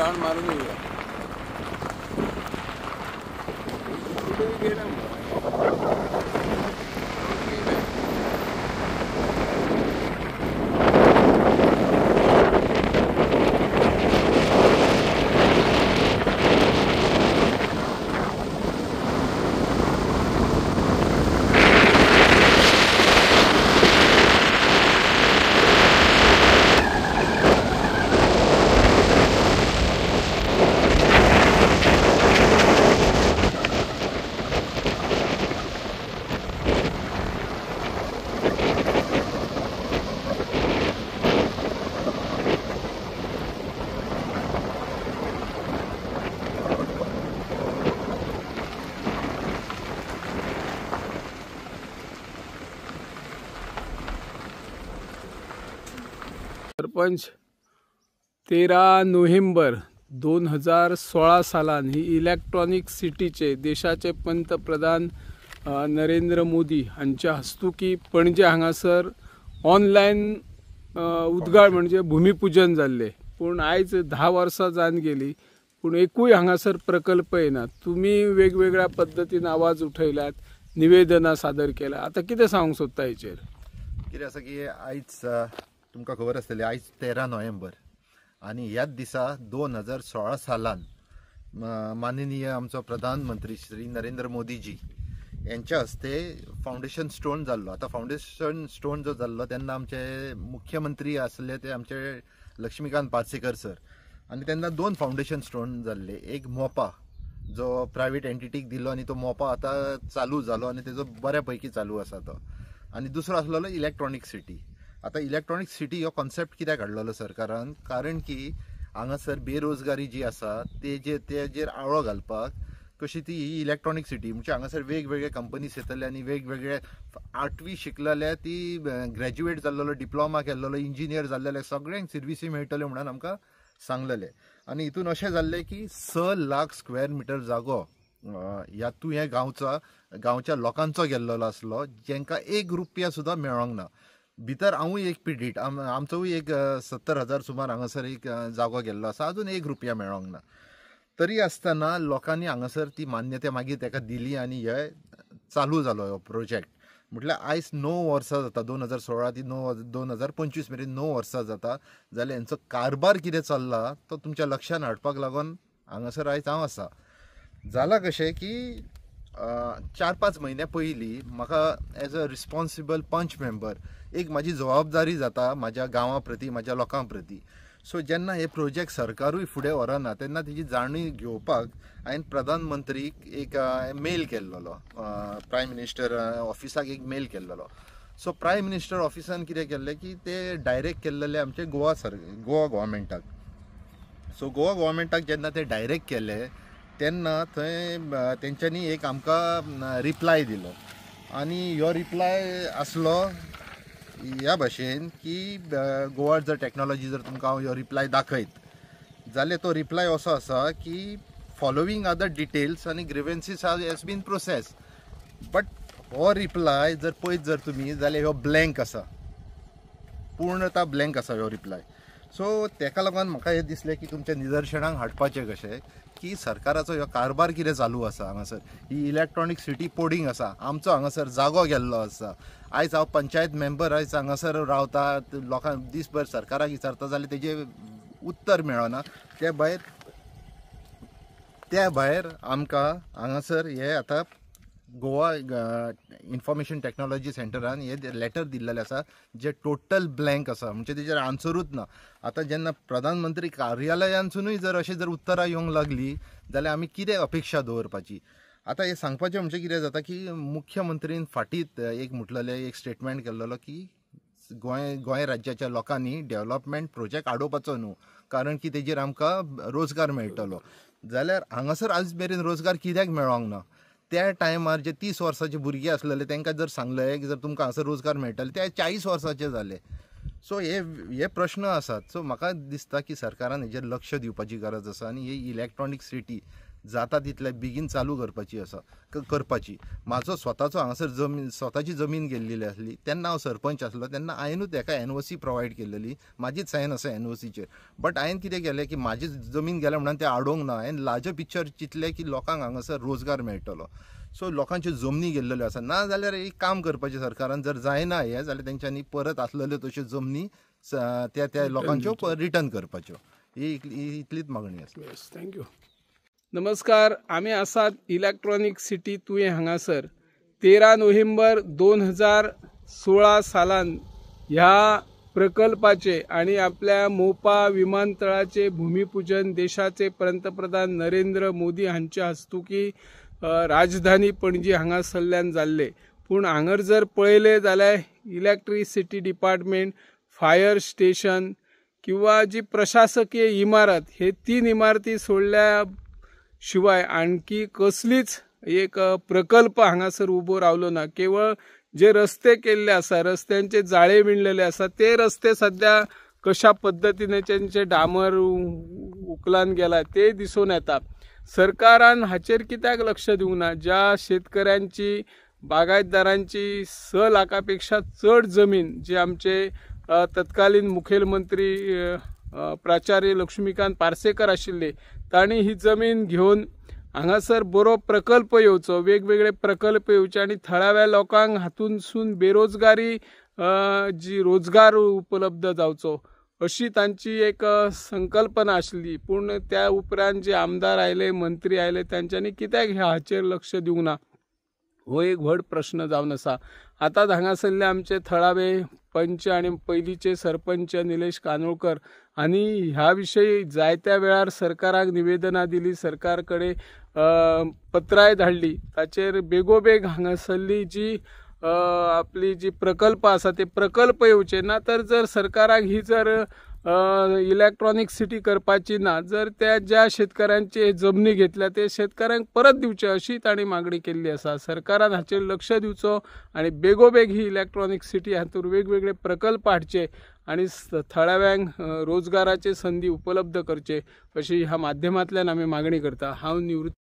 Round मारून येऊया. Sarpanch 13 November 2016 सालान ही इलेक्ट्रॉनिक सिटीचे देशाचे पंतप्रधान नरेंद्र मोदी हांच्या हस्तुकी पणजे हांगासर ऑनलायन उद्घाटन म्हणजे भूमिपूजन जाल्ले. पूण आयज 10 वर्सां जावन गेली पूण एकूय हांगासर प्रकल्प येना. तुम्ही वेगवेगळ्या पद्धतीन आवाज उठयल्यात, निवेदनां सादर केल्या. आता कितें सांगूंक सोदता हेचेर? कितें आसा की आयज तुमकां खबर आसतली आयज 13 नोव्हेंबर आनी ह्याच दिसा 2016 सालान माननीय आमचो प्रधानमंत्री श्री नरेंद्र मोदीजी यांच्या हस्ते फाउंडेशन स्टोन जाल्लो. आता फाउंडेशन स्टोन जो जाल्लो तेन्ना आमचे मुख्यमंत्री आसले ते आमचे लक्ष्मीकांत पार्सेकर सर आनी तेन्ना 2 फाउंडेशन स्टोन जाल्ले. एक मोपा जो प्रायवेट एंटिटीक दिल्लो आनी तो मोपा आता चालू जालो आनी तेजो बऱ्या पैकी चालू आसा तो. आनी दुसरो आसलेलो इलेक्ट्रॉनिक सिटी. आता इलेक्ट्रॉनिक सिटी हो कॉन्सेप्ट कित्याक हाडलेलो सरकारान? कारण की हांगासर बेरोजगारी जी आसा तेजेर आळो घालपाक कशी ती इलेक्ट्रॉनिक सिटी म्हणजे हांगासर वेगवेगळे कंपनीज येतले आनी वेगवेगळे 8वी शिकलेले ती ग्रॅज्युएट जाल्लो, डिप्लोमा केल्लो, इंजिनियर जाल्लेले सगळ्यांक सर्विसी मेळटल्यो म्हणून आमकां सांगलेले. आनी हितून अशें जाल्लें की 6 लाख स्क्वेअर मिटर जागो ह्यातून हे गांवच्या लोकांचो गेल्लो आसलो, जेंकां 1 रुपया सुद्दां मेळोंक ना. भितर हांवूय एक पिडीट, आमचोय एक 70,000 सुमार हांगासर एक जागो गेल्लो आसा, अजून 1 रुपया मेळोंक ना. तरी आसतना लोकांनी हांगासर ती मान्यता मागीर ताका दिली आनी हे चालू जालो हो प्रोजेक्ट. म्हटल्यार आयज 9 वर्सां जाता, 2016 ती 2025 मेरेन 9 वर्सां जाता. जाल्यार हेंचो कारभार कितें चल्ला तो तुमच्या लक्षांत हाडपाक लागून हांगासर आयज हांव आसा. जालां कशें की 4-5 म्हयन्या पयलीं म्हाका एज अ रिस्पॉन्सिबल पंच मेंबर एक म्हाजी जबाबदारी जाता म्हाज्या गांवा प्रती, म्हाज्या लोकां प्रती. सो जेन्ना हे प्रोजेक्ट सरकारूय फुडें व्हरना तेन्ना तेजी जाणीव घेवपाक हांवें प्रधानमंत्रीक एक मेल केल्लो, प्रायम मिनिस्टर ऑफिसाक एक मेल केल्लो. सो प्रायम मिनिस्टर ऑफिसान कितें केल्लें की ते डायरेक्ट केल्लेले आमचे गोवा गव्हर्मेंटाक. सो गोवा गव्हर्मेंटाक जेन्ना ते डायरेक्ट केले तेन्ना थंय तेंच्यांनी एक आमकां रिप्लाय दिलो आनी ह्यो रिप्लाय आसलो ह्या भाशेन की गोवा जर टॅक्नॉलॉजी जर तुमकां हांव ह्यो रिप्लाय दाखयत जाल्यार तो रिप्लाय असो आसा की फॉलोवींग आर द डिटेल्स आनी ग्रिवेन्सीस हॅज बीन प्रोसेस. बट हो रिप्लाय जर पळयत जर तुमी जाल्यार ह्यो ब्लँक आसा, पूर्णता ब्लँक आसा ह्यो रिप्लाय. सो तेका लागून म्हाका हें दिसलें की तुमच्या निदर्शनाक हाडपाचें कशें की सरकाराचो ह्यो कारभार कितें चालू आसा. हांगासर ही इलेक्ट्रॉनिक सिटी पोडिंग आसा, आमचो हांगासर जागो गेल्लो आसा. आयज हांव पंचायत मेंबर आयज हांगासर रावता, लोकांक दिसभर सरकाराक विचारता जाल्यार तेजें उत्तर मेळना. त्या भायर आमकां हांगासर हे आतां गोवा इन्फॉर्मेशन टॅक्नॉलॉजी सेंटरान हे लेटर दिल्लेलें आसा जे टोटल ब्लँक आसा, म्हणजे तेजेर आन्सरूच ना. आतां जेन्ना प्रधानमंत्री कार्यालयांतसूनय जर अशें जर उतरां येवंक लागली जाल्यार आमी कितें अपेक्षा दवरपाची? आतां हें सांगपाचें म्हणजे कितें जाता की मुख्यमंत्रीन फाटींच एक म्हटलेलें एक स्टेटमेंट केल्लो की गोंय राज्याच्या लोकांनी डेव्हलपमेंट प्रोजेक्ट आडोवपाचो न्हू, कारण की तेजेर आमकां रोजगार मेळटलो. जाल्यार हांगासर आज मेरेन रोजगार कित्याक मेळोंक ना? त्या टायमार जे 30 वर्साचे भुरगे आसलेले तांकां जर सांगलें की जर तुमकां हांगासर रोजगार मेळटले ते 40 वर्साचे जाले. सो हे प्रश्न आसात. सो म्हाका दिसता की सरकारान हेजेर लक्ष दिवपाची गरज आसा आनी ही इलेक्ट्रॉनिक सिटी जाता तितले बेगीन चालू करपाची आसा करपाची. म्हाजो स्वताचो हांगासर स्वताची जमीन गेल्लेली आसली. तेन्ना हांव सरपंच आसलो तेन्ना हांवेनूच एका एनओसी प्रोवायड केल्लेली, म्हाजीच सायन आसा एनओसीचेर. बट हांवें कितें केलें की म्हाजी जमीन गेल्या म्हणून तें आडोवंक ना. हांवें लार्जर पिक्चर चिंतलें की लोकांक हांगासर रोजगार मेळटलो. सो लोकांच्यो जमनी गेल्ल्यो आसा. ना जाल्यार एक काम करपाचें सरकारान, जर जायना हें जाल्यार तेंच्यांनी परत आसलेल्यो तश्यो जमनी त्या लोकांच्यो रिटर्न करपाच्यो. ही इतलीच मागणी आसा. थँक्यू. नमस्कार, आम्ही आसात इलेक्ट्रॉनिक सिटी तुयें हांगासर. 13 नोव्हेंबर 2016 सालान ह्या प्रकल्पाचे आणि आपल्या मोपा विमानतळाचे भूमिपूजन देशाचे पंतप्रधान नरेंद्र मोदी हांच्या हस्तुकी राजधानी पणजी हांगासरल्यान जाल्ले. पूण हांगर जर पळयलें जाल्यार इलेक्ट्रिसिटी डिपार्टमेंट, फायर स्टेशन किंवा जी प्रशासकीय इमारत, हे 3 इमारती सोडल्या शिवाय आणखी कसलीच एक प्रकल्प हांगासर उबो रावलो ना. केवळ जे रस्ते केल्ले आसा, रस्त्यांचे जाळे विणलेले आसा, ते रस्ते सध्या कशा पद्धतीने त्यांचे डांबर उकलान गेला ते दिसून येता. सरकारान हाचेर कित्याक लक्ष दिवंक ना? ज्या शेतकऱ्यांची, बागायतदारांची 6 लाखापेक्षा चड जमीन, जे आमचे तत्कालीन मुखेलमंत्री प्राचार्य लक्ष्मीकांत पार्सेकर आशिल्ले, तांणी ही जमीन घेवन हांगासर बरो प्रकल्प येवचो, वेगवेगळे प्रकल्प येवचे आणि थळाव्या लोकांक हातूंतसून बेरोजगारी जी रोजगार उपलब्ध जावचो, अशी तांची एक संकल्पना आशिल्ली. पूण त्या उपरांत जे आमदार आयले, मंत्री आयले, तांच्यांनी कित्याक हाचेर लक्ष दिवंक ना, हो एक व्हड प्रश्न जावन आसा. आतां हांगासरले आमचे थळावे पंच आणि पयलींचे सरपंच निलेश कानोळकर हांणी ह्या विशयी जायत्या वेळार सरकाराक निवेदनां दिली, सरकार कडेन पत्राय धाडली. ताचेर बेगोबेग हांगासरली जी आपली जी प्रकल्प आसा ते प्रकल्प येवचे ना. तर जर सरकाराक ही जर इलेक्ट्रॉनिक सिटी करपाची ना, जर त्या ज्या शेतकऱ्यांचे जमनी घेतल्या ते शेतकऱ्यांक परत दिवचे, अशी तांणी मागणी केल्ली आसा. सरकारान हाचेर लक्ष दिवचो आणि बेगोबेग ही इलेक्ट्रॉनिक सिटी हातूंत वेगवेगळे प्रकल्प हाडचे आणि थळाव्यांक रोजगाराचे संधी उपलब्ध करचे, अशी ह्या माध्यमांतल्यान आमी मागणी करता. हांव निवृत्ती.